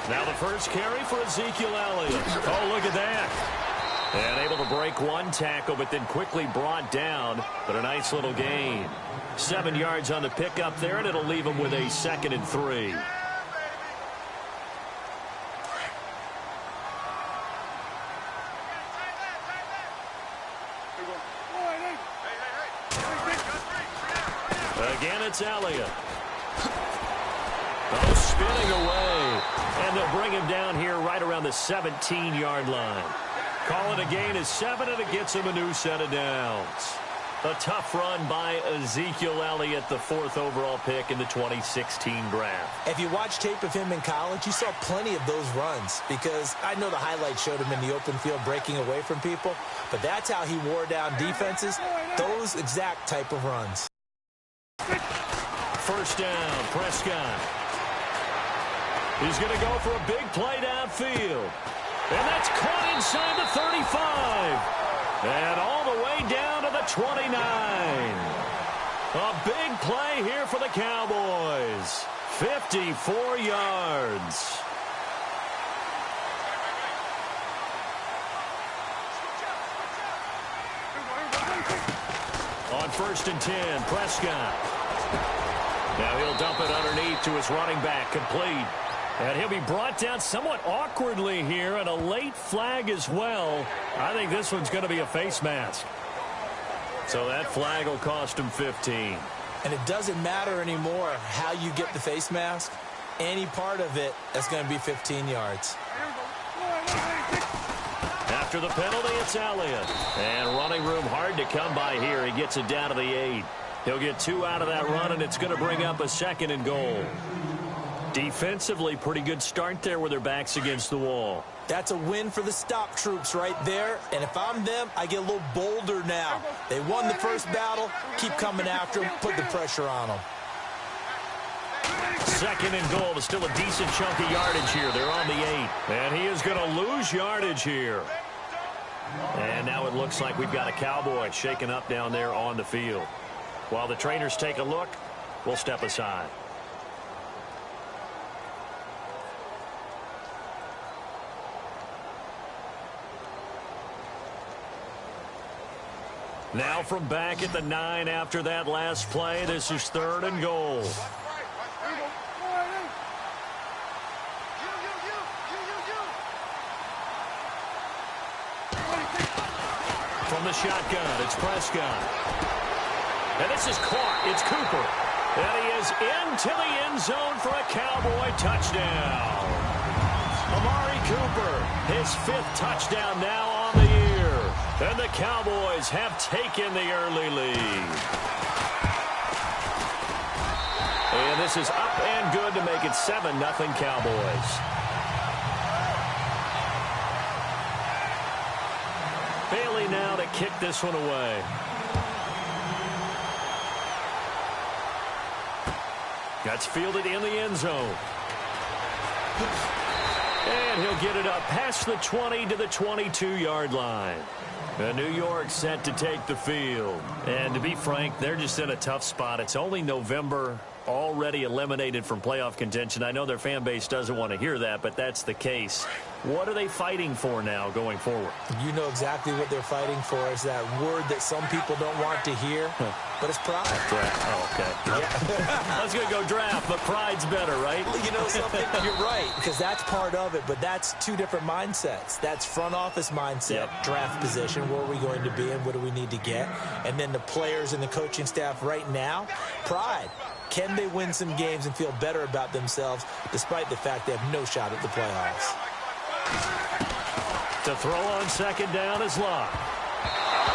Now the first carry for Ezekiel Elliott. Oh, look at that. And able to break one tackle, but then quickly brought down. But a nice little gain. 7 yards on the pickup there, and it'll leave him with a 2nd and 3. Again, it's Elliott. Oh, spinning away. And they'll bring him down here right around the 17-yard line. Call it a gain of 7, and it gets him a new set of downs. A tough run by Ezekiel Elliott, the 4th overall pick in the 2016 draft. If you watch tape of him in college, you saw plenty of those runs, because I know the highlights showed him in the open field breaking away from people, but that's how he wore down defenses, those exact type of runs. First down, Prescott. He's going to go for a big play downfield. And that's caught inside the 35. And all the way down to the 29. A big play here for the Cowboys. 54 yards. On 1st and 10, Prescott. Now he'll dump it underneath to his running back, complete. And he'll be brought down somewhat awkwardly here, and a late flag as well. I think this one's going to be a face mask. So that flag will cost him 15. And it doesn't matter anymore how you get the face mask. Any part of it, that's going to be 15 yards. After the penalty, it's Elliott. And running room hard to come by here. He gets it down to the 8. He'll get 2 out of that run, and it's going to bring up a 2nd and goal. Defensively, pretty good start there with their backs against the wall. That's a win for the stop troops right there. And if I'm them, I get a little bolder now. They won the first battle. Keep coming after them. Put the pressure on them. 2nd and goal. But still a decent chunk of yardage here. They're on the 8. And he is going to lose yardage here. And now it looks like we've got a Cowboy shaken up down there on the field. While the trainers take a look, we'll step aside. Now from back at the 9 after that last play, this is 3rd and goal. From the shotgun, it's Prescott. And this is caught. It's Cooper. And he is into the end zone for a Cowboy touchdown. Amari Cooper, his 5th touchdown now on the year. And the Cowboys have taken the early lead. And this is up and good to make it 7-0 Cowboys. Bailey now to kick this one away. That's fielded in the end zone. And he'll get it up past the 20 to the 22-yard line. New York set to take the field. And to be frank, they're just in a tough spot. It's only November, already eliminated from playoff contention. I know their fan base doesn't want to hear that, but that's the case. What are they fighting for now going forward? You know exactly what they're fighting for. Is that word that some people don't want to hear, but it's pride. Draft. Oh, okay. Yeah. I was going to go draft, but pride's better, right? You know something? You're right, because that's part of it, but that's 2 different mindsets. That's front office mindset, draft position, where are we going to be and what do we need to get? And then the players and the coaching staff right now, pride. Can they win some games and feel better about themselves despite the fact they have no shot at the playoffs? To throw on 2nd down is Locke.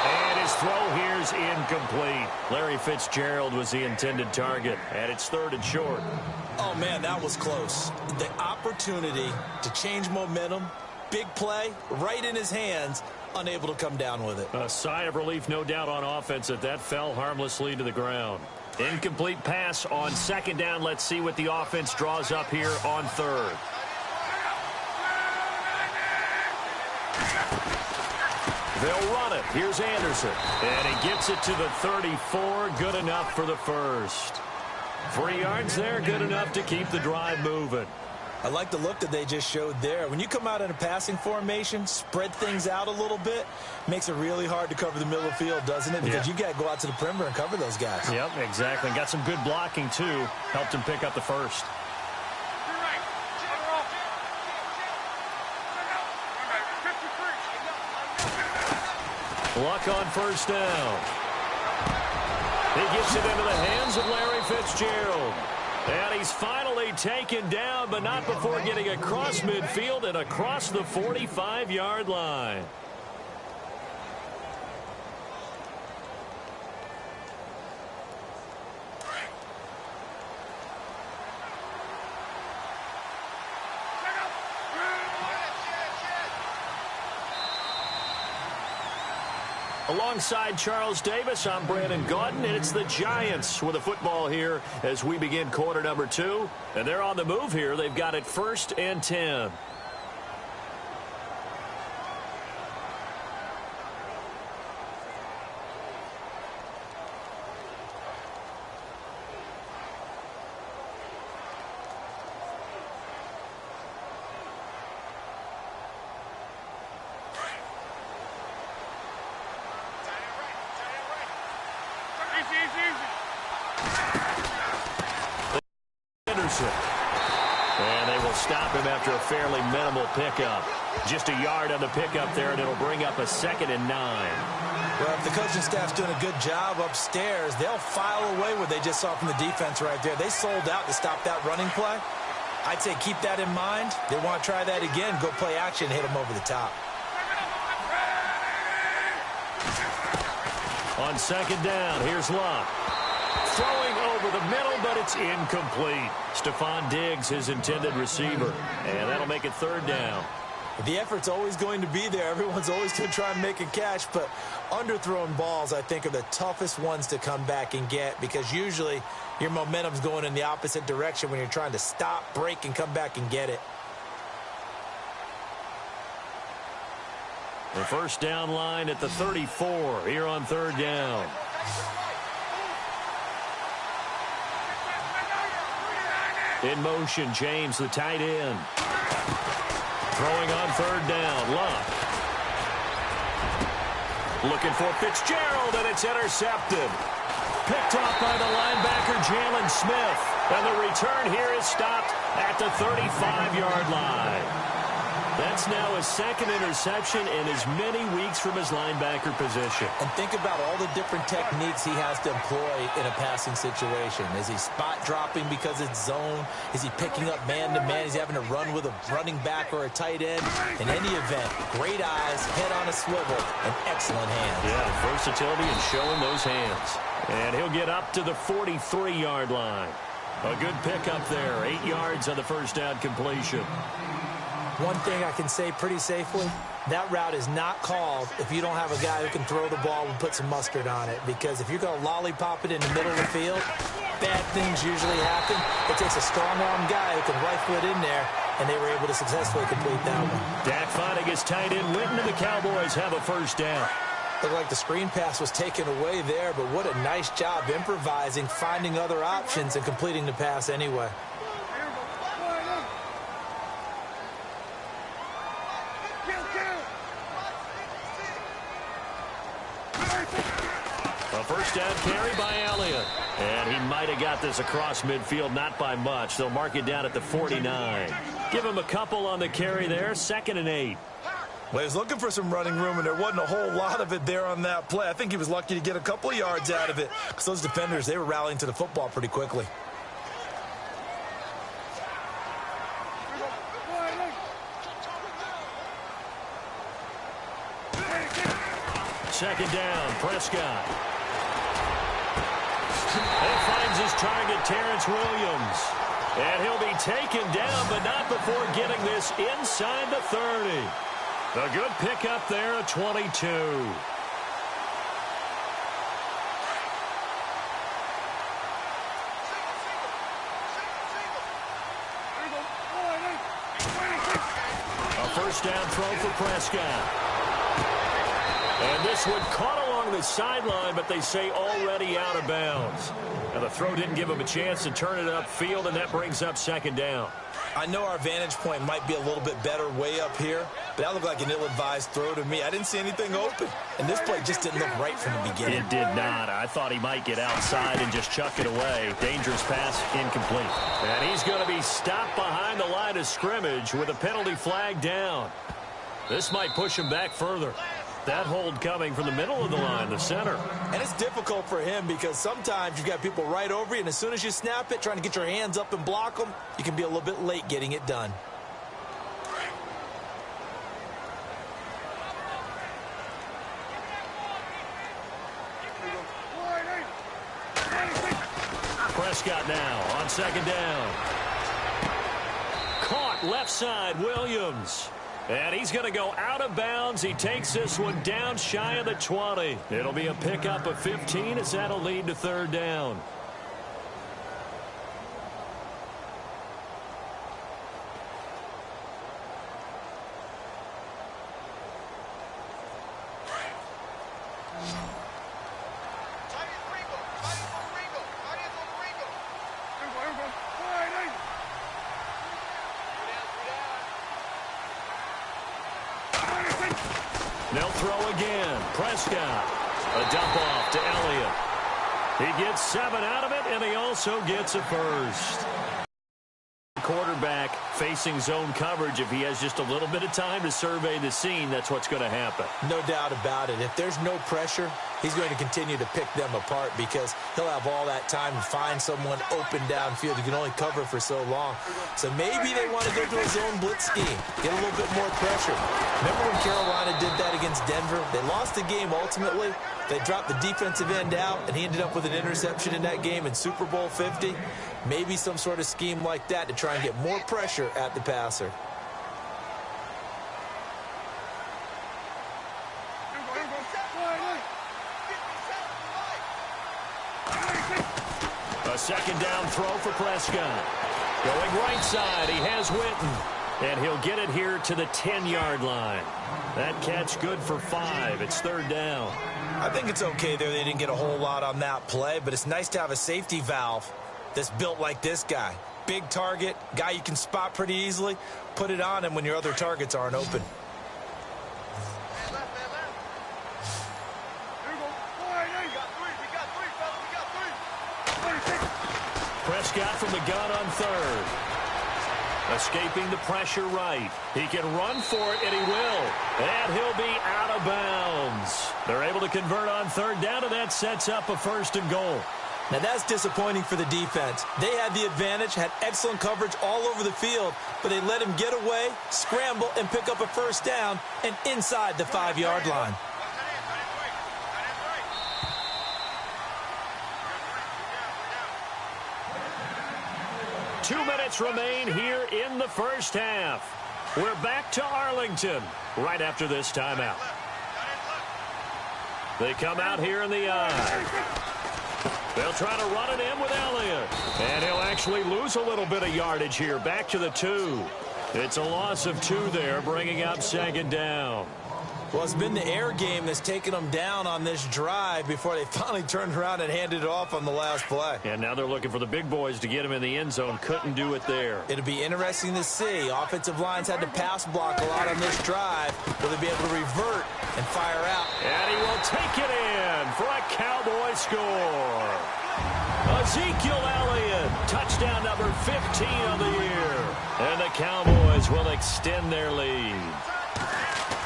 And his throw here is incomplete. Larry Fitzgerald was the intended target, and it's 3rd and short. Oh, man, that was close. The opportunity to change momentum, big play, right in his hands, unable to come down with it. A sigh of relief, no doubt, on offense that fell harmlessly to the ground. Incomplete pass on 2nd down. Let's see what the offense draws up here on 3rd. They'll run it. Here's Anderson. And he gets it to the 34. Good enough for the first. 3 yards there. Good enough to keep the drive moving. I like the look that they just showed there. When you come out in a passing formation, spread things out a little bit, makes it really hard to cover the middle of the field, doesn't it? Because you got to go out to the perimeter and cover those guys. Yep, exactly. Got some good blocking, too. Helped him pick up the first. Luck on first down. He gets it into the hands of Larry Fitzgerald. And he's finally taken down, but not before getting across midfield and across the 45-yard line. Alongside Charles Davis, I'm Brandon Gaudin, and it's the Giants with the football here as we begin quarter number 2. And they're on the move here. They've got it 1st and 10. And they will stop him after a fairly minimal pickup. Just a yard on the pickup there, and it'll bring up a 2nd and 9. Well, if the coaching staff's doing a good job upstairs, they'll file away what they just saw from the defense right there. They sold out to stop that running play. I'd say keep that in mind. They want to try that again, go play action, hit them over the top. On 2nd down, here's Luck. Throwing over the middle, but it's incomplete. Stephon Diggs, his intended receiver. And that'll make it 3rd down. The effort's always going to be there. Everyone's always going to try and make a catch, but underthrown balls, I think, are the toughest ones to come back and get because usually your momentum's going in the opposite direction when you're trying to stop, break, and come back and get it. The first down line at the 34 here on 3rd down. In motion, James, the tight end. Throwing on 3rd down, Luck. Looking for Fitzgerald, and it's intercepted. Picked off by the linebacker, Jalen Smith. And the return here is stopped at the 35-yard line. That's now his 2nd interception in as many weeks from his linebacker position. And think about all the different techniques he has to employ in a passing situation. Is he spot dropping because it's zone? Is he picking up man-to-man? Is he having to run with a running back or a tight end? In any event, great eyes, head on a swivel, and excellent hands. Yeah, versatility and showing those hands. And he'll get up to the 43-yard line. A good pickup there, 8 yards on the first down completion. One thing I can say pretty safely, that route is not called if you don't have a guy who can throw the ball and put some mustard on it. Because if you're going to lollipop it in the middle of the field, bad things usually happen. It takes a strong-arm guy who can rifle it in there, and they were able to successfully complete that one. Dak finding his tight end Witten, and the Cowboys have a first down. Looked like the screen pass was taken away there, but what a nice job improvising, finding other options, and completing the pass anyway. A first down carry by Elliott. And he might have got this across midfield, not by much. They'll mark it down at the 49. Give him a couple on the carry there, 2nd and 8. Well, he was looking for some running room, and there wasn't a whole lot of it there on that play. I think he was lucky to get a couple of yards out of it because those defenders, they were rallying to the football pretty quickly. Second down, Prescott. And finds his target, Terrence Williams. And he'll be taken down, but not before getting this inside the 30. A good pickup there at 22. A first down throw for Prescott. And this one caught along along the sideline, but they say already out of bounds. Now, the throw didn't give him a chance to turn it upfield, and that brings up second down. I know our vantage point might be a little bit better way up here, but that looked like an ill-advised throw to me. I didn't see anything open, and this play just didn't look right from the beginning. It did not. I thought he might get outside and just chuck it away. Dangerous pass, incomplete. And he's going to be stopped behind the line of scrimmage with a penalty flag down. This might push him back further. That hold coming from the middle of the line, the center. And it's difficult for him because sometimes you've got people right over you, and as soon as you snap it, trying to get your hands up and block them, you can be a little bit late getting it done. Prescott now on second down. Caught left side, Williams. And he's going to go out of bounds. He takes this one down shy of the 20. It'll be a pickup of 15 as that'll lead to third down. They'll throw again. Prescott. A dump off to Elliott. He gets 7 out of it, and he also gets a first. Quarterback facing zone coverage. If he has just a little bit of time to survey the scene, that's what's going to happen. No doubt about it. If there's no pressure, he's going to continue to pick them apart because he'll have all that time to find someone open downfield. You can only cover for so long. So maybe they want to go to a zone blitz scheme, get a little bit more pressure. Remember when Carolina did that against Denver? They lost the game ultimately. They dropped the defensive end out, and he ended up with an interception in that game in Super Bowl 50. Maybe some sort of scheme like that to try and get more pressure at the passer. A second down throw for Prescott. Going right side, he has Witten. And he'll get it here to the 10-yard line. That catch good for 5. It's third down. I think it's okay there. They didn't get a whole lot on that play, but it's nice to have a safety valve that's built like this guy. Big target, guy you can spot pretty easily. Put it on him when your other targets aren't open. Prescott from the gun on third. Escaping the pressure right. He can run for it, and he will. And he'll be out of bounds. They're able to convert on third down, and that sets up a first and goal. Now, that's disappointing for the defense. They had the advantage, had excellent coverage all over the field, but they let him get away, scramble, and pick up a first down, and inside the 5-yard line. Two minutes remain here in the first half. We're back to Arlington right after this timeout. They come out here in the I. They'll try to run it in with Elliott. And he'll actually lose a little bit of yardage here. Back to the 2. It's a loss of 2 there, bringing up second down. Well, it's been the air game that's taken them down on this drive before they finally turned around and handed it off on the last play. And now they're looking for the big boys to get him in the end zone. Couldn't do it there. It'll be interesting to see. Offensive lines had to pass block a lot on this drive. Will they be able to revert and fire out? And he will take it in for a Cowboy score. Ezekiel Elliott, touchdown number 15 of the year. And the Cowboys will extend their lead.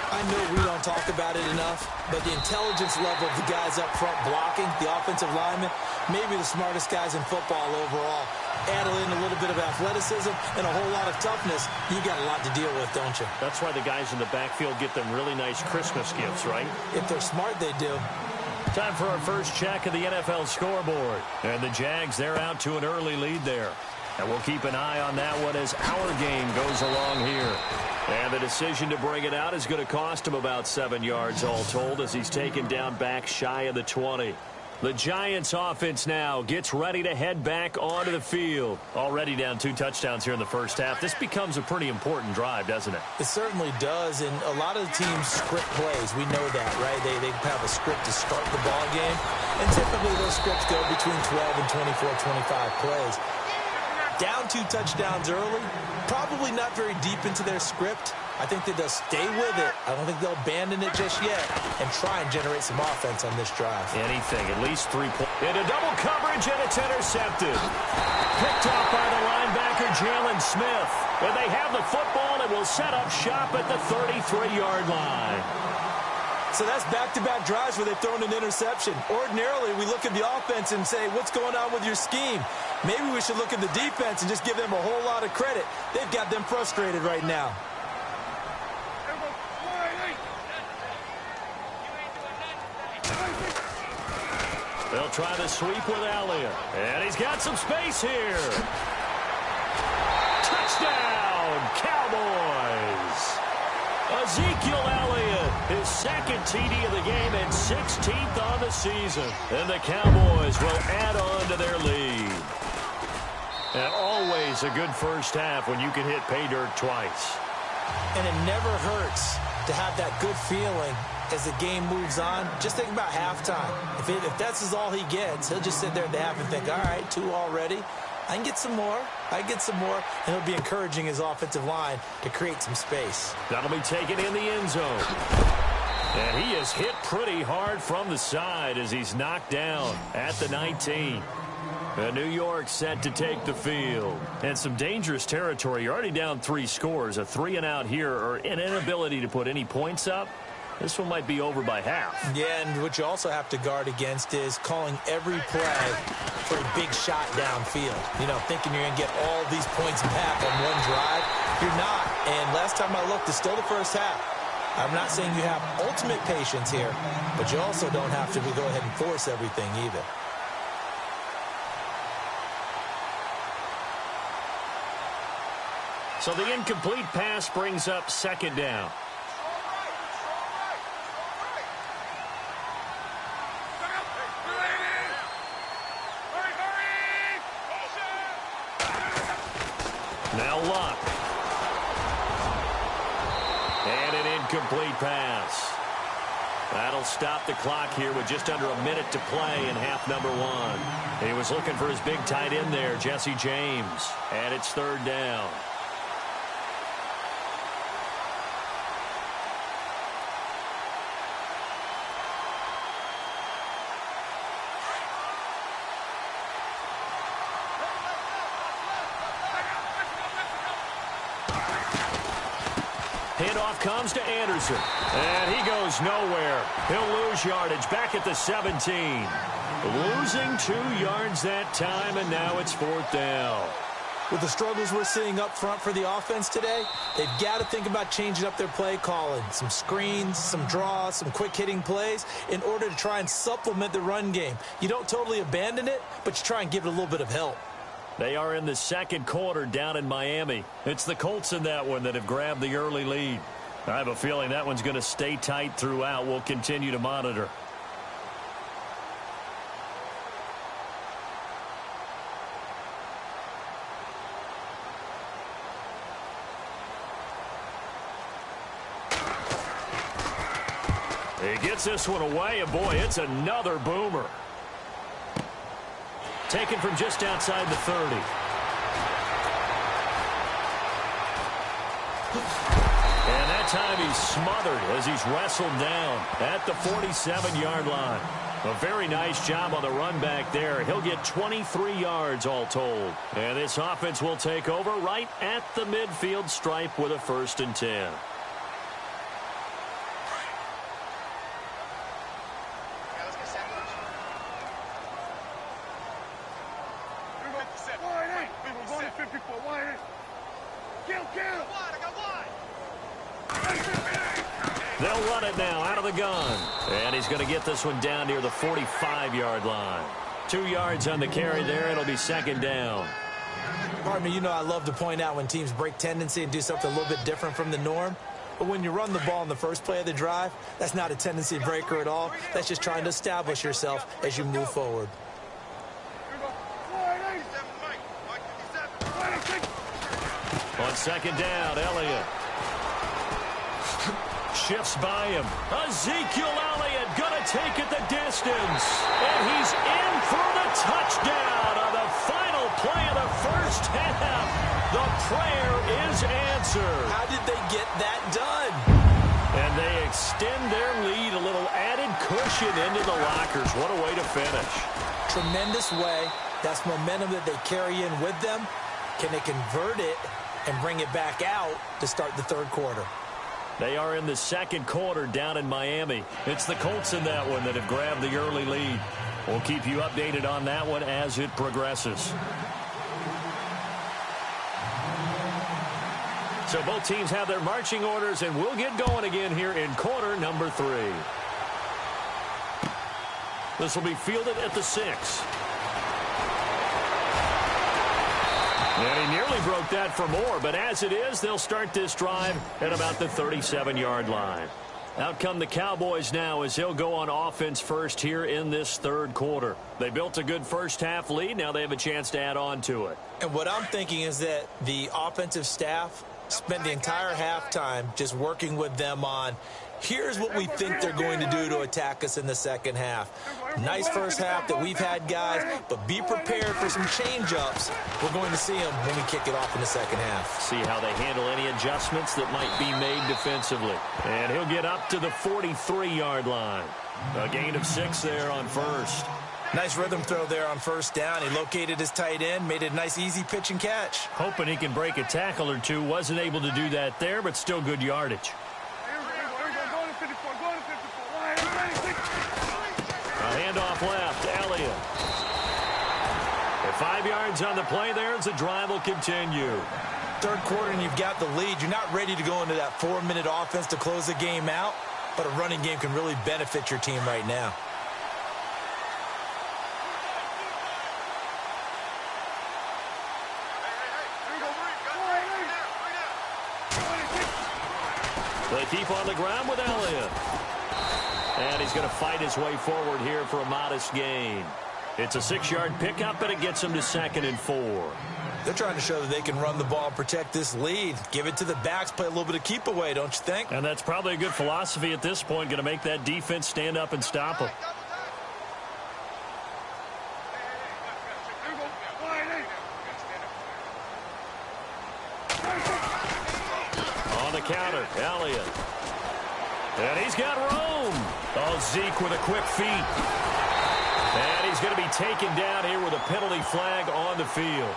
I know we don't talk about it enough, but the intelligence level of the guys up front blocking, the offensive linemen, maybe the smartest guys in football overall. Add in a little bit of athleticism and a whole lot of toughness, you got a lot to deal with, don't you? That's why the guys in the backfield get them really nice Christmas gifts, right? If they're smart, they do. Time for our first check of the NFL scoreboard. And the Jags, they're out to an early lead there. And we'll keep an eye on that one as our game goes along here. And the decision to bring it out is going to cost him about 7 yards all told as he's taken down back shy of the 20. The Giants offense now gets ready to head back onto the field. Already down 2 touchdowns here in the first half. This becomes a pretty important drive, doesn't it? It certainly does, and a lot of the teams script plays. We know that, right? They have a script to start the ball game, and typically those scripts go between 12 and 24, 25 plays. Down 2 touchdowns early, probably not very deep into their script. I think that they'll stay with it. I don't think they'll abandon it just yet and try and generate some offense on this drive. Anything, at least 3 points. Into double coverage, and it's intercepted. Picked off by the linebacker, Jalen Smith. And they have the football and will set up shop at the 33-yard line. So that's back-to-back drives where they've thrown an interception. Ordinarily, we look at the offense and say, what's going on with your scheme? Maybe we should look at the defense and just give them a whole lot of credit. They've got them frustrated right now. They'll try the sweep with Elliott. And he's got some space here. Touchdown, Cowboys. Ezekiel Elliott, his second TD of the game and 16th on the season. And the Cowboys will add on to their lead. And always a good first half when you can hit pay dirt twice. And it never hurts to have that good feeling as the game moves on. Just think about halftime. If that's all he gets, he'll just sit there at the half and think, all right, 2 already. I can get some more. I can get some more. And he'll be encouraging his offensive line to create some space. That'll be taken in the end zone. And he is hit pretty hard from the side as he's knocked down at the 19. New York set to take the field. And some dangerous territory. You're already down 3 scores. A 3-and-out here or an inability to put any points up. This one might be over by half. Yeah, and what you also have to guard against is calling every play for a big shot downfield. You know, thinking you're going to get all these points back on one drive. You're not. And last time I looked, it's still the first half. I'm not saying you have ultimate patience here, but you also don't have to go ahead and force everything either. So the incomplete pass brings up 2nd down. Now Luck. And an incomplete pass. That'll stop the clock here with just under a minute to play in half number 1. He was looking for his big tight end there, Jesse James. And it's 3rd down. Handoff comes to Anderson. And he goes nowhere. He'll lose yardage back at the 17. Losing 2 yards that time, and now it's 4th down. With the struggles we're seeing up front for the offense today, they've got to think about changing up their play calling. Some screens, some draws, some quick-hitting plays in order to try and supplement the run game. You don't totally abandon it, but you try and give it a little bit of help. They are in the 2nd quarter down in Miami. It's the Colts in that one that have grabbed the early lead. I have a feeling that one's going to stay tight throughout. We'll continue to monitor. He gets this one away, and boy, it's another boomer. Taken from just outside the 30. And that time he's smothered as he's wrestled down at the 47-yard line. A very nice job on the run back there. He'll get 23 yards all told. And this offense will take over right at the midfield stripe with a 1st and 10. They'll run it now out of the gun. And he's going to get this one down near the 45-yard line. 2 yards on the carry there. It'll be 2nd down. Pardon me, you know I love to point out when teams break tendency and do something a little bit different from the norm. But when you run the ball in the first play of the drive, that's not a tendency breaker at all. That's just trying to establish yourself as you move forward. On second down, Elliott shifts by him. Ezekiel Elliott gonna take it the distance, and he's in for the touchdown on the final play of the first half. The prayer is answered. How did they get that done? And they extend their lead, a little added cushion into the lockers. What a way to finish. Tremendous way. That's momentum that they carry in with them. Can they convert it and bring it back out to start the third quarter? They are in the second quarter down in Miami. It's the Colts in that one that have grabbed the early lead. We'll keep you updated on that one as it progresses. So both teams have their marching orders, and we'll get going again here in quarter number 3. This will be fielded at the 6. And he nearly broke that for more, but as it is, they'll start this drive at about the 37-yard line. Out come the Cowboys now as they'll go on offense first here in this third quarter. They built a good first-half lead. Now they have a chance to add on to it. And what I'm thinking is that the offensive staff spent the entire halftime just working with them on, here's what we think they're going to do to attack us in the second half. Nice first half that we've had, guys, but be prepared for some change-ups. We're going to see them when we kick it off in the second half. See how they handle any adjustments that might be made defensively. And he'll get up to the 43-yard line. A gain of 6 there on first. Nice rhythm throw there on first down. He located his tight end, made it a nice easy pitch and catch. Hoping he can break a tackle or two. Wasn't able to do that there, but still good yardage. A handoff left, Elliott. At 5 yards on the play there as the drive will continue. Third quarter and you've got the lead. You're not ready to go into that 4-minute offense to close the game out, but a running game can really benefit your team right now. They keep on the ground with Elliott. And he's going to fight his way forward here for a modest gain. It's a 6-yard pickup, and it gets him to 2nd and 4. They're trying to show that they can run the ball and protect this lead. Give it to the backs, play a little bit of keep away, don't you think? And that's probably a good philosophy at this point, going to make that defense stand up and stop them. On the counter, Elliott. And he's got room. Oh, Zeke with a quick feet. And he's going to be taken down here with a penalty flag on the field.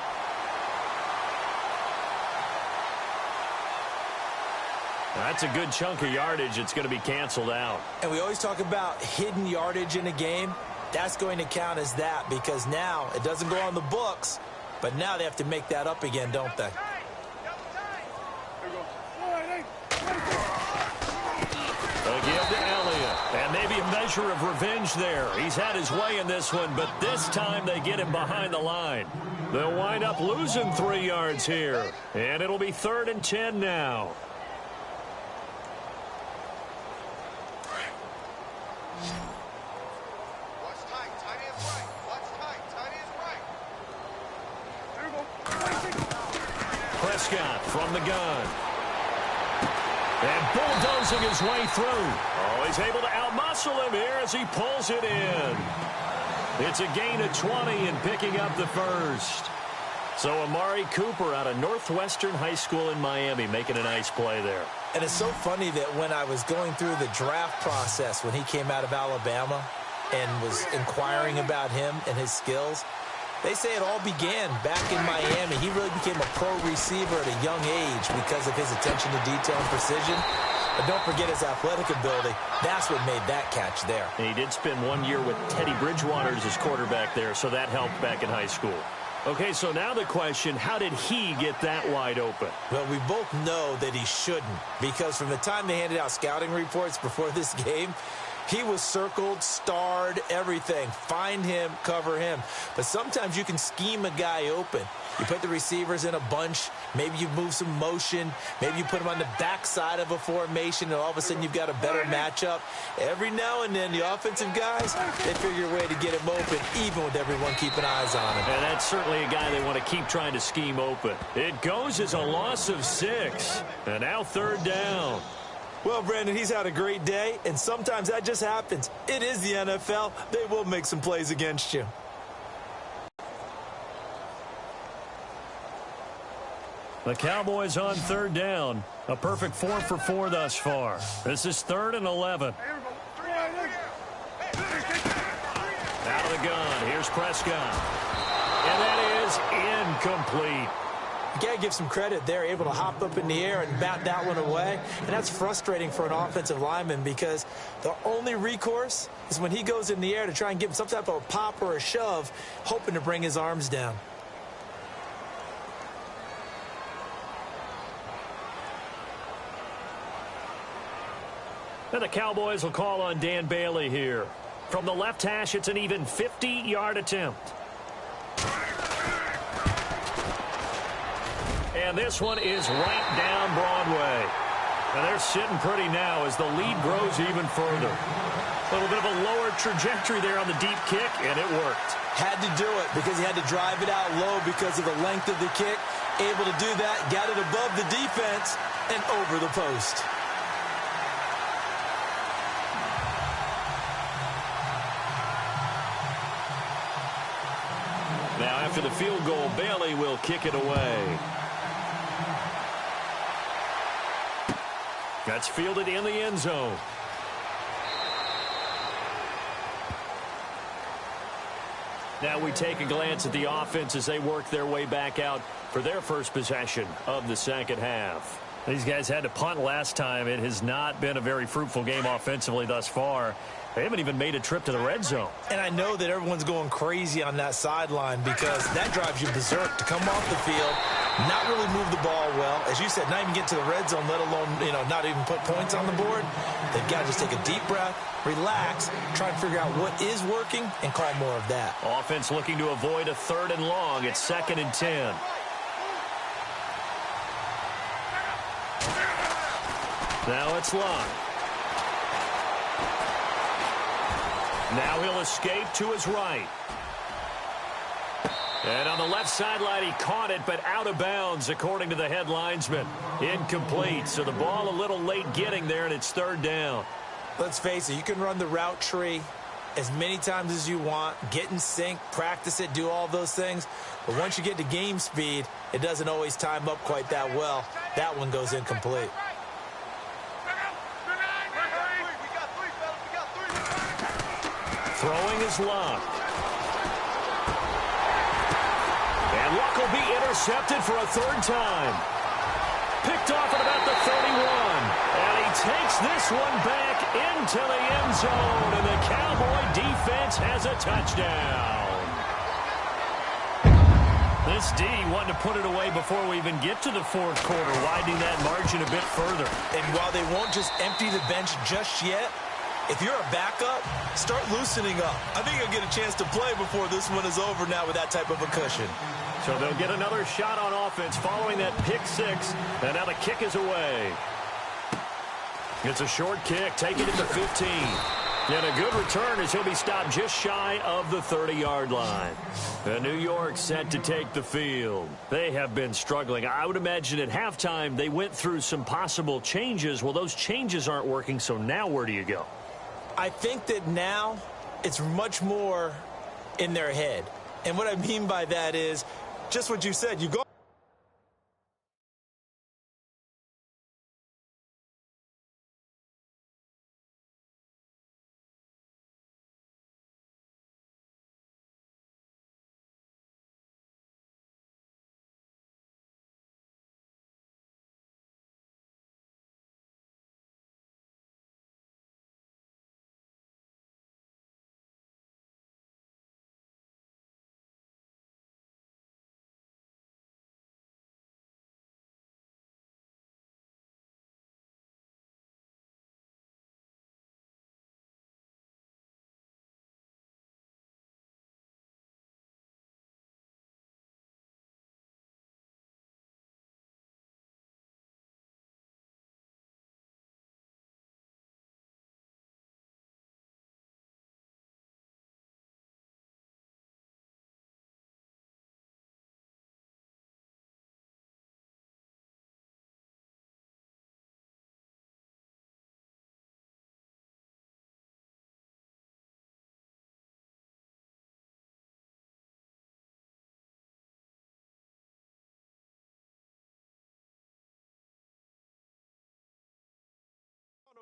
That's a good chunk of yardage. It's going to be canceled out. And we always talk about hidden yardage in a game. That's going to count as that because now it doesn't go on the books, but now they have to make that up again, don't they? They'll give to Elliott. And maybe a measure of revenge there. He's had his way in this one, but this time they get him behind the line. They'll wind up losing 3 yards here. And it'll be 3rd and 10 now. Prescott from the gun. And bulldozing his way through. Oh, he's able to outmuscle him here as he pulls it in. It's a gain of 20 and picking up the first. So Amari Cooper out of Northwestern High School in Miami making a nice play there. And it's so funny that when I was going through the draft process when he came out of Alabama and was inquiring about him and his skills, they say it all began back in Miami. He really became a pro receiver at a young age because of his attention to detail and precision. But don't forget his athletic ability. That's what made that catch there. And he did spend 1 year with Teddy Bridgewater as his quarterback there, so that helped back in high school. Okay, so now the question, how did he get that wide open? Well, we both know that he shouldn't because from the time they handed out scouting reports before this game, He was circled, starred, everything. Find him, cover him. But sometimes you can scheme a guy open. You put the receivers in a bunch. Maybe you move some motion. Maybe you put them on the backside of a formation, and all of a sudden you've got a better matchup. Every now and then, the offensive guys, they figure a way to get him open, even with everyone keeping eyes on him. And that's certainly a guy they want to keep trying to scheme open. It goes as a loss of 6. And now 3rd down. Well, Brandon, he's had a great day, and sometimes that just happens. It is the NFL. They will make some plays against you. The Cowboys on 3rd down. A perfect 4 for 4 thus far. This is 3rd and 11. Out of the gun. Here's Prescott. And that is incomplete. You got to give some credit there, able to hop up in the air and bat that one away. And that's frustrating for an offensive lineman because the only recourse is when he goes in the air to try and give him some type of a pop or a shove, hoping to bring his arms down. And the Cowboys will call on Dan Bailey here. From the left hash, it's an even 50-yard attempt. And this one is right down Broadway. And they're sitting pretty now as the lead grows even further. A little bit of a lower trajectory there on the deep kick, and it worked. Had to do it because he had to drive it out low because of the length of the kick. Able to do that, got it above the defense and over the post. Now after the field goal, Bailey will kick it away. That's fielded in the end zone. Now we take a glance at the offense as they work their way back out for their first possession of the second half. These guys had to punt last time. It has not been a very fruitful game offensively thus far. They haven't even made a trip to the red zone. And I know that everyone's going crazy on that sideline because that drives you berserk to come off the field, not really move the ball well. As you said, not even get to the red zone, let alone, not even put points on the board. They've got to just take a deep breath, relax, try and figure out what is working, and call more of that. Offense looking to avoid a 3rd and long. It's 2nd and 10. Now it's Locke. Now he'll escape to his right. And on the left sideline, he caught it, but out of bounds, according to the head linesman. Incomplete, so the ball a little late getting there, and it's 3rd down. Let's face it, you can run the route tree as many times as you want, get in sync, practice it, do all those things. But once you get to game speed, it doesn't always time up quite that well. That one goes incomplete. Throwing is Locke. And Locke will be intercepted for a 3rd time. Picked off at about the 31. And he takes this one back into the end zone. And the Cowboy defense has a touchdown. This D wanted to put it away before we even get to the 4th quarter, widening that margin a bit further. And while they won't just empty the bench just yet, if you're a backup, start loosening up. I think you'll get a chance to play before this one is over now with that type of a cushion. So they'll get another shot on offense following that pick 6. And now the kick is away. It's a short kick, taking it to 15. And a good return as he'll be stopped just shy of the 30-yard line. And New York set to take the field. They have been struggling. I would imagine at halftime they went through some possible changes. Well, those changes aren't working, so now where do you go? I think that now it's much more in their head. And what I mean by that is just what you said. You go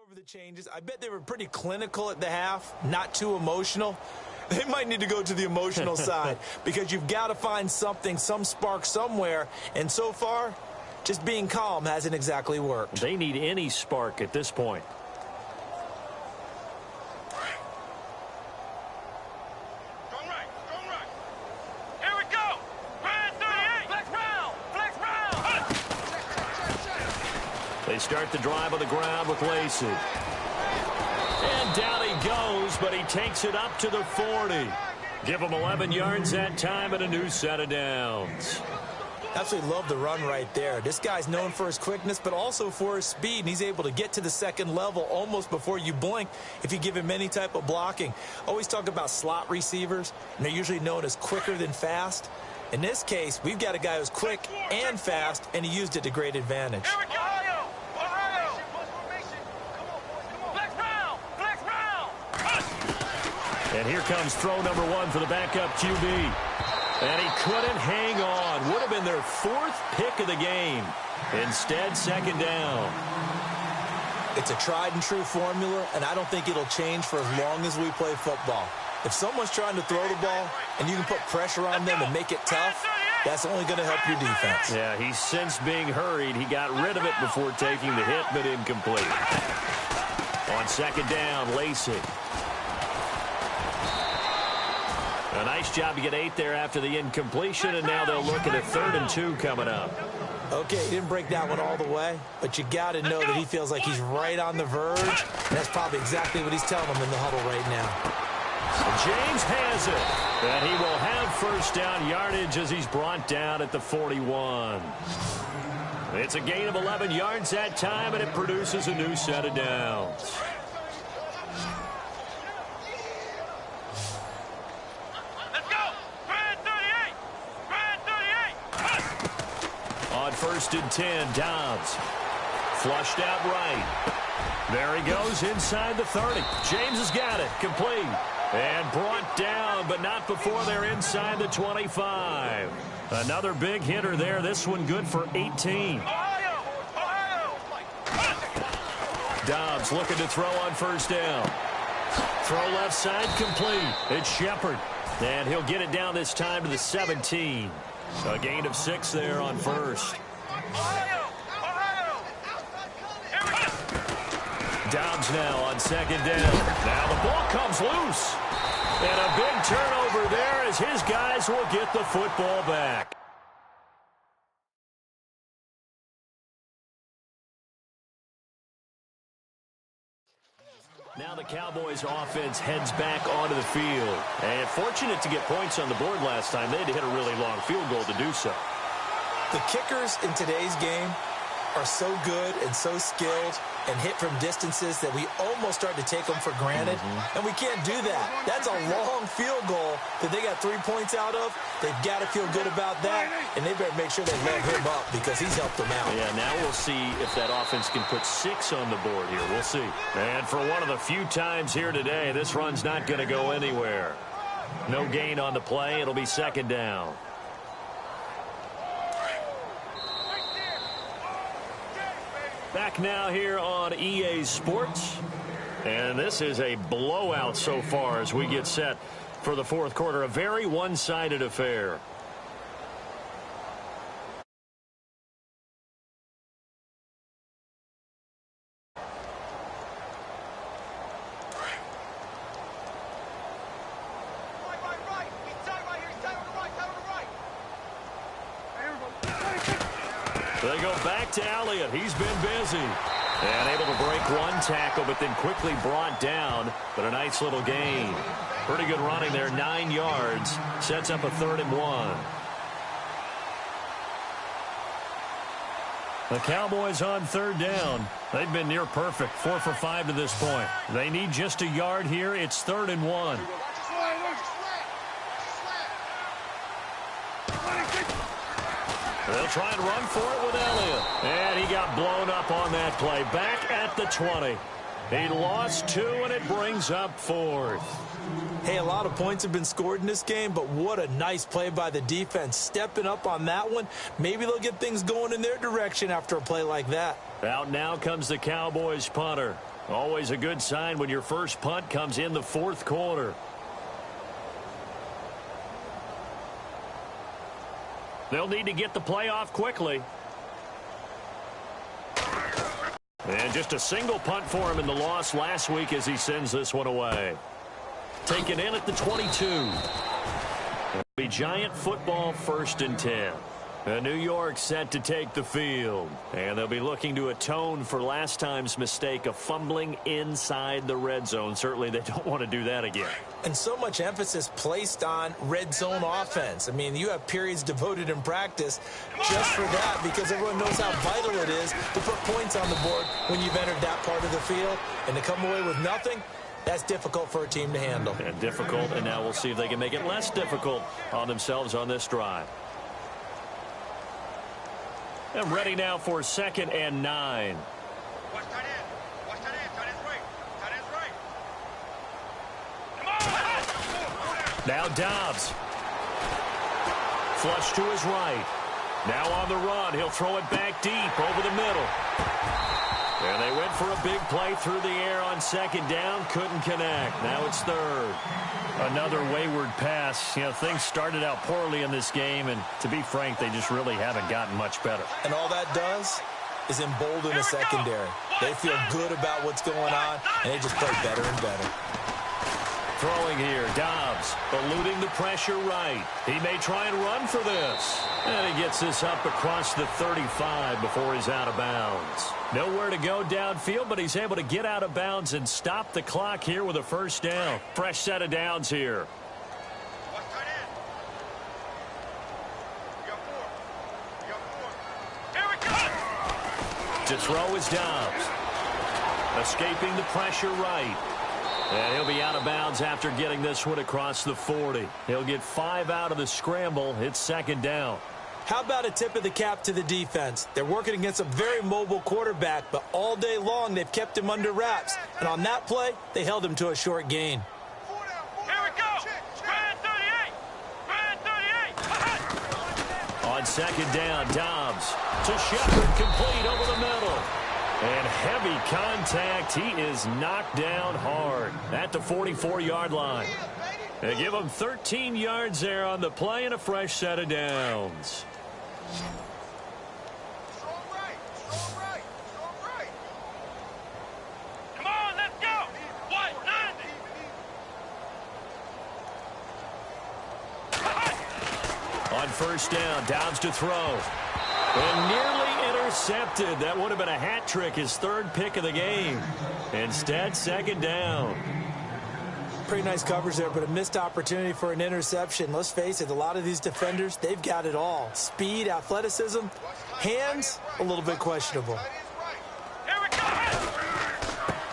over the changes. I bet they were pretty clinical at the half, not too emotional. They might need to go to the emotional side because you've got to find something, some spark somewhere. And so far, just being calm hasn't exactly worked. They need any spark at this point. They start the drive on the ground with Lacey. And down he goes, but he takes it up to the 40. Give him 11 yards that time and a new set of downs. Absolutely love the run right there. This guy's known for his quickness, but also for his speed, and he's able to get to the second level almost before you blink if you give him any type of blocking. Always talk about slot receivers, and they're usually known as quicker than fast. In this case, we've got a guy who's quick and fast, and he used it to great advantage. And here comes throw number 1 for the backup QB. And he couldn't hang on. Would have been their 4th pick of the game. Instead, second down. It's a tried and true formula, and I don't think it'll change for as long as we play football. If someone's trying to throw the ball and you can put pressure on them and make it tough, that's only going to help your defense. Yeah, he's since being hurried. He got rid of it before taking the hit, but incomplete. On second down, Lacey. A nice job to get 8 there after the incompletion, and now they'll look at a 3rd and 2 coming up. Okay, he didn't break that one all the way, but you got to know that he feels like he's right on the verge, and that's probably exactly what he's telling them in the huddle right now. James has it, and he will have first down yardage as he's brought down at the 41. It's a gain of 11 yards that time, and it produces a new set of downs. On 1st and 10, Dobbs. Flushed out right. There he goes inside the 30. James has got it. Complete. And brought down, but not before they're inside the 25. Another big hitter there. This one good for 18. Dobbs looking to throw on 1st down. Throw left side complete. It's Shepard. And he'll get it down this time to the 17. A gain of 6 there on 1st. Dobbs now on 2nd down. Now the ball comes loose. And a big turnover there as his guys will get the football back. Now the Cowboys offense heads back onto the field. And fortunate to get points on the board last time. They had to hit a really long field goal to do so. The kickers in today's game are so good and so skilled and hit from distances that we almost start to take them for granted. And we can't do that. That's a long field goal that they got 3 points out of. They've got to feel good about that, and they better make sure they let him up because he's helped them out. Yeah, now we'll see if that offense can put 6 on the board here. We'll see. And for one of the few times here today, this run's not going to go anywhere. No gain on the play. It'll be 2nd down. Back now here on EA Sports. And this is a blowout so far as we get set for the 4th quarter. A very one-sided affair. They go back to Elliott. He's been busy. And able to break one tackle, but then quickly brought down. But a nice little gain. Pretty good running there, 9 yards. Sets up a 3rd and 1. The Cowboys on 3rd down. They've been near perfect, 4 for 5 to this point. They need just a yard here. It's 3rd and 1. They'll try and run for it with Elliott. And he got blown up on that play. Back at the 20. He lost 2, and it brings up 4th. Hey, a lot of points have been scored in this game, but what a nice play by the defense. Stepping up on that one. Maybe they'll get things going in their direction after a play like that. Out now comes the Cowboys punter. Always a good sign when your first punt comes in the fourth quarter. They'll need to get the play off quickly. And just a single punt for him in the loss last week as he sends this one away. Taken in at the 22. It'll be Giant football, 1st and 10. New York set to take the field. And they'll be looking to atone for last time's mistake of fumbling inside the red zone. Certainly they don't want to do that again. And so much emphasis placed on red zone offense. I mean, you have periods devoted in practice just for that because everyone knows how vital it is to put points on the board when you've entered that part of the field. And to come away with nothing, that's difficult for a team to handle. And difficult, and now we'll see if they can make it less difficult on themselves on this drive. And ready now for 2nd and 9. Now Dobbs. Flush to his right. Now on the run. He'll throw it back deep over the middle. And they went for a big play through the air on 2nd down. Couldn't connect. Now it's 3rd. Another wayward pass. You know, things started out poorly in this game, and to be frank, they just really haven't gotten much better. And all that does is embolden the secondary. They feel good about what's going on, and they just play better and better. Throwing here, Dobbs eluding the pressure right. He may try and run for this. And he gets this up across the 35 before he's out of bounds. Nowhere to go downfield, but he's able to get out of bounds and stop the clock here with a 1st down. Fresh set of downs here. To throw is Dobbs. Escaping the pressure right. And he'll be out of bounds after getting this one across the 40. He'll get 5 out of the scramble. It's 2nd down. How about a tip of the cap to the defense? They're working against a very mobile quarterback, but all day long they've kept him under wraps. And on that play, they held him to a short gain. Here we go. Brand 38. Brand 38. On 2nd down, Dobbs to Shepard, complete over the middle. And heavy contact. He is knocked down hard at the 44-yard line. They give him 13 yards there on the play and a fresh set of downs. Strong right. Strong right. Strong right. Come on, let's go. 190. On 1st down, Dobbs to throw. And nearly intercepted. That would have been a hat trick, his 3rd pick of the game. Instead, 2nd down. Pretty nice coverage there, but a missed opportunity for an interception. Let's face it, a lot of these defenders, they've got it all. Speed, athleticism, hands, a little bit questionable. Here we go.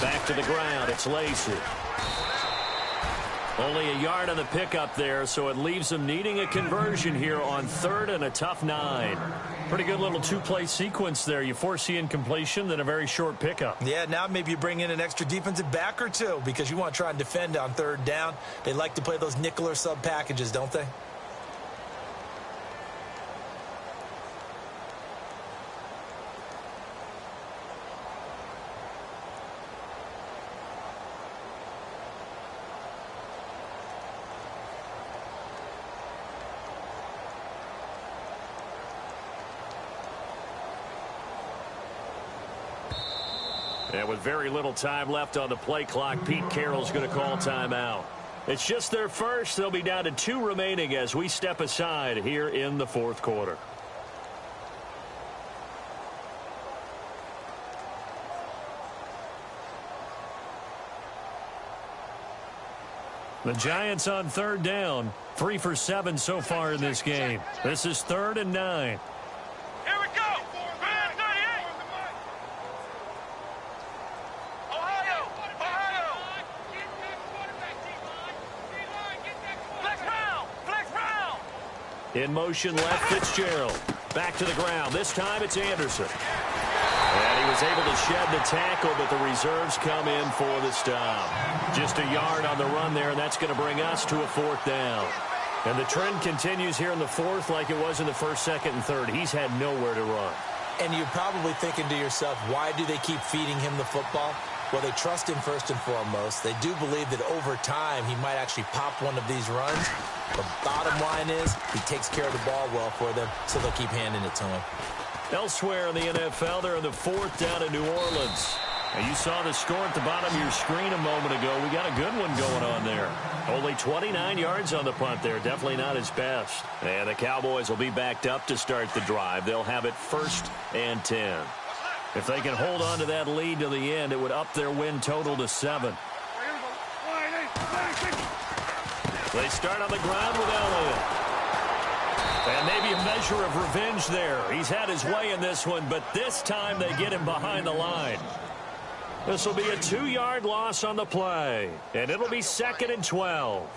Back to the ground, it's Lacey. Only a yard on the pickup there, so it leaves them needing a conversion here on 3rd and a tough 9. Pretty good little 2-play sequence there. You force the incompletion, then a very short pickup. Yeah, now maybe you bring in an extra defensive back or two because you want to try and defend on 3rd down. They like to play those nickel or sub packages, don't they? And with very little time left on the play clock, Pete Carroll's going to call timeout. It's just their first. They'll be down to 2 remaining as we step aside here in the 4th quarter. The Giants on 3rd down, 3 for 7 so far in this game. This is 3rd and 9. Here we go. Brand 38. Ohio. Ohio. Flex round. Flex round. In motion left, Fitzgerald. Back to the ground. This time it's Anderson. And he was able to shed the tackle, but the reserves come in for the stop. Just a yard on the run there, and that's going to bring us to a 4th down. And the trend continues here in the 4th like it was in the 1st, 2nd, and 3rd. He's had nowhere to run. And you're probably thinking to yourself, why do they keep feeding him the football? Well, they trust him first and foremost. They do believe that over time he might actually pop one of these runs. The bottom line is he takes care of the ball well for them, so they'll keep handing it to him. Elsewhere in the NFL, they're in the 4th down in New Orleans. And you saw the score at the bottom of your screen a moment ago. We got a good one going on there. Only 29 yards on the punt there. Definitely not his best. And the Cowboys will be backed up to start the drive. They'll have it 1st and 10. If they can hold on to that lead to the end, it would up their win total to 7. They start on the ground with Elliott. And maybe a measure of revenge there. He's had his way in this one, but this time they get him behind the line. This will be a 2-yard loss on the play, and it'll be 2nd and 12.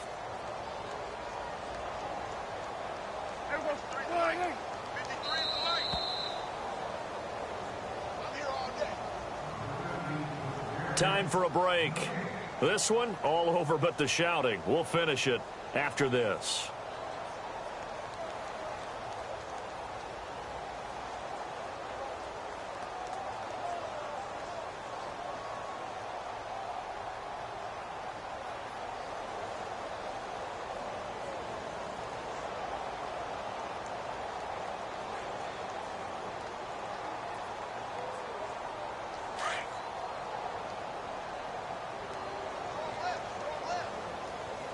Time for a break. This one, all over but the shouting. We'll finish it after this.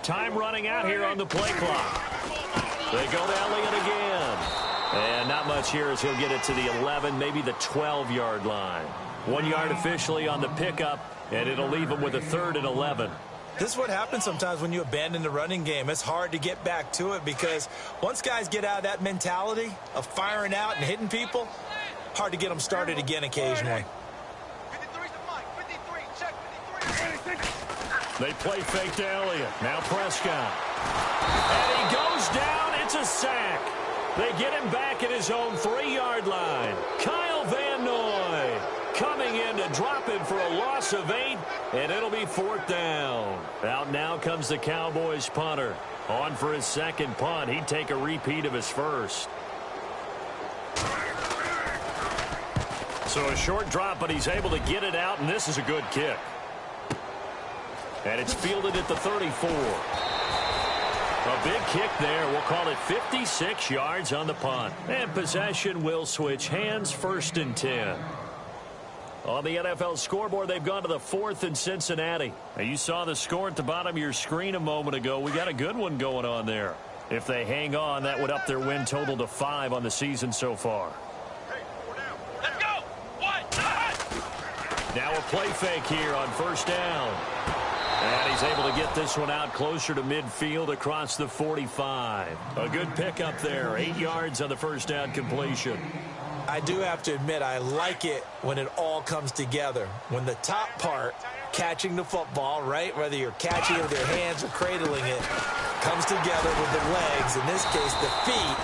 Time running out here on the play clock. They go to Elliott again. And not much here as he'll get it to the 11, maybe the 12-yard line. 1 yard officially on the pickup, and it'll leave him with a 3rd and 11. This is what happens sometimes when you abandon the running game. It's hard to get back to it because once guys get out of that mentality of firing out and hitting people, hard to get them started again occasionally. They play fake to Elliott. Now Prescott. And he goes down. It's a sack. They get him back at his own 3-yard line. Kyle Van Noy coming in to drop him for a loss of 8, and it'll be 4th down. Out now comes the Cowboys punter. On for his 2nd punt. He'd take a repeat of his 1st. So a short drop, but he's able to get it out, and this is a good kick. And it's fielded at the 34. A big kick there. We'll call it 56 yards on the punt. And possession will switch hands, 1st and 10. On the NFL scoreboard, they've gone to the 4th in Cincinnati. Now, you saw the score at the bottom of your screen a moment ago. We got a good one going on there. If they hang on, that would up their win total to 5 on the season so far. Let's go! Now a play fake here on 1st down. And he's able to get this one out closer to midfield across the 45. A good pickup there. 8 yards on the 1st down completion. I do have to admit, I like it when it all comes together. When the top part, catching the football, right, whether you're catching it with your hands or cradling it, comes together with the legs, in this case the feet,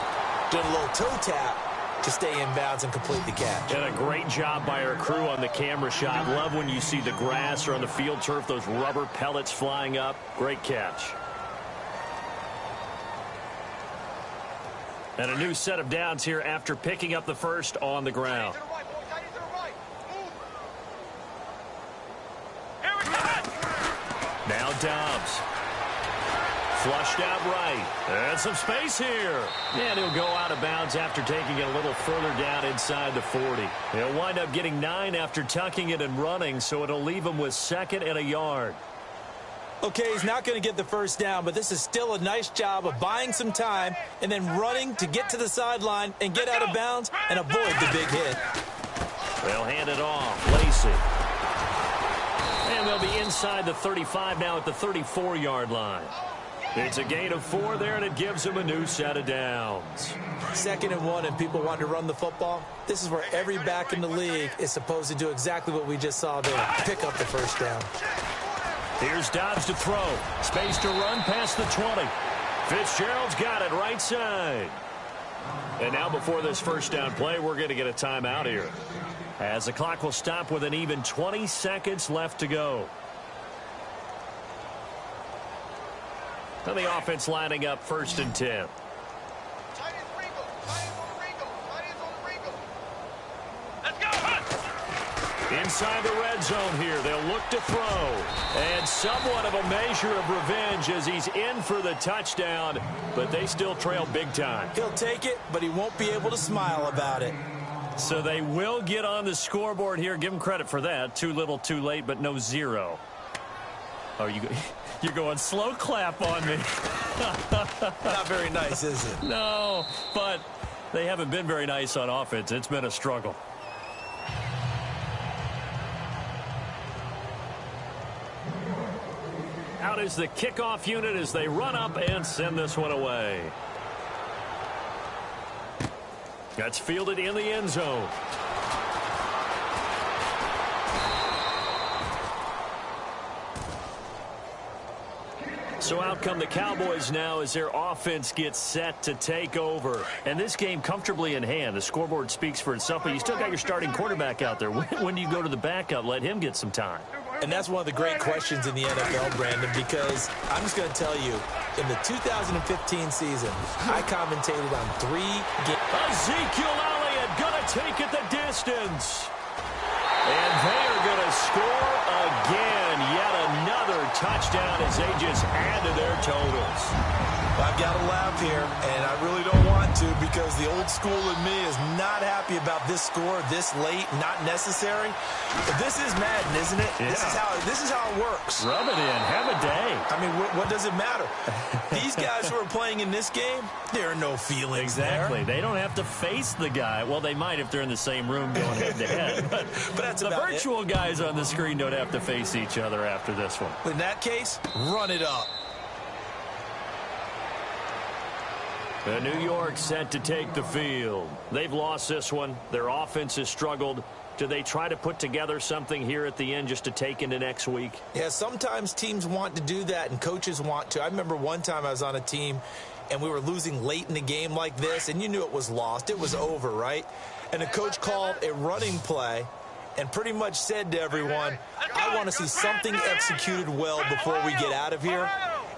doing a little toe tap to stay in bounds and complete the catch. And a great job by our crew on the camera shot. Love when you see the grass or on the field turf, those rubber pellets flying up. Great catch. And a new set of downs here after picking up the 1st on the ground. Now Dobbs. Flushed out right. And some space here. And he'll go out of bounds after taking it a little further down inside the 40. He'll wind up getting 9 after tucking it and running, so it'll leave him with 2nd and a yard. Okay, he's not going to get the 1st down, but this is still a nice job of buying some time and then running to get to the sideline and get out of bounds and avoid the big hit. They'll hand it off. Lacey. And they'll be inside the 35 now at the 34-yard line. It's a gain of 4 there, and it gives them a new set of downs. 2nd and 1, and people want to run the football. This is where every back in the league is supposed to do exactly what we just saw there. Pick up the 1st down. Here's Dobbs to throw. Space to run past the 20. Fitzgerald's got it right side. And now before this 1st down play, we're going to get a timeout here, as the clock will stop with an even 20 seconds left to go. And the offense lining up 1st and 10. In inside the red zone here. They'll look to throw. And somewhat of a measure of revenge as he's in for the touchdown, but they still trail big time. He'll take it, but he won't be able to smile about it. So they will get on the scoreboard here. Give him credit for that. Too little, too late, but no zero. Oh, you're going slow clap on me. Not very nice, is it? No, but they haven't been very nice on offense. It's been a struggle. Out is the kickoff unit as they run up and send this one away. That's fielded in the end zone. So out come the Cowboys now as their offense gets set to take over. And this game comfortably in hand. The scoreboard speaks for itself, but you still got your starting quarterback out there. When do you go to the backup? Let him get some time. And that's one of the great questions in the NFL, Brandon, because I'm just going to tell you, in the 2015 season, I commentated on 3 games. Ezekiel Elliott going to take it the distance. And they are going to score again. Yet another touchdown as they just add to their totals. I've got to laugh here, and I really don't want to because the old school in me is not happy about this score this late, not necessary. But this is Madden, isn't it? Yeah. This is how it works. Rub it in. Have a day. I mean, what does it matter? These guys who are playing in this game, there are no feelings Exactly. there. They don't have to face the guy. Well, they might if they're in the same room going head-to-head. But that's the about virtual guys on the screen don't have to face each other after this one. In that case, run it up. New York set to take the field. They've lost this one. Their offense has struggled. Do they try to put together something here at the end just to take into next week? Yeah, sometimes teams want to do that and coaches want to. I remember one time I was on a team and we were losing late in the game like this, and you knew it was lost. It was over, right? And the coach called a running play and pretty much said to everyone, I want to see something executed well before we get out of here.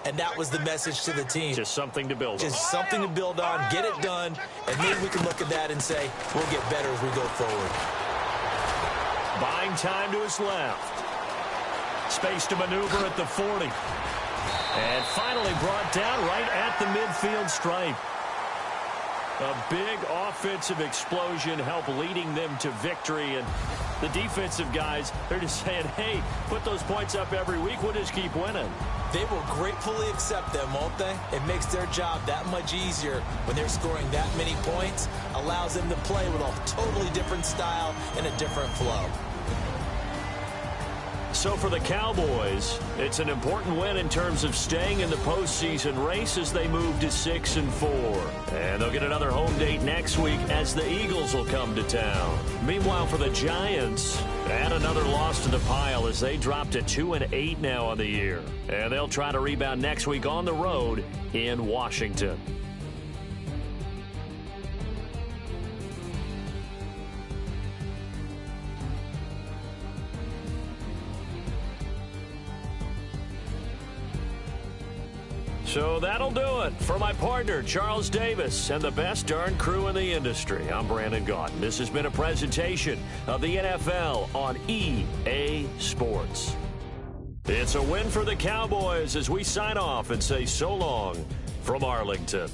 And that was the message to the team. Just something to build on. Just something to build on, get it done, and maybe we can look at that and say, we'll get better as we go forward. Buying time to his left. Space to maneuver at the 40. And finally brought down right at the midfield stripe. A big offensive explosion helped leading them to victory. And the defensive guys, they're just saying, hey, put those points up every week. We'll just keep winning. They will gratefully accept them, won't they? It makes their job that much easier when they're scoring that many points. Allows them to play with a totally different style and a different flow. So for the Cowboys, it's an important win in terms of staying in the postseason race as they move to 6-4. And they'll get another home date next week as the Eagles will come to town. Meanwhile, for the Giants, add another loss to the pile as they drop to 2-8 now on the year. And they'll try to rebound next week on the road in Washington. So that'll do it. For my partner, Charles Davis, and the best darn crew in the industry, I'm Brandon Gaudin. This has been a presentation of the NFL on EA Sports. It's a win for the Cowboys as we sign off and say so long from Arlington.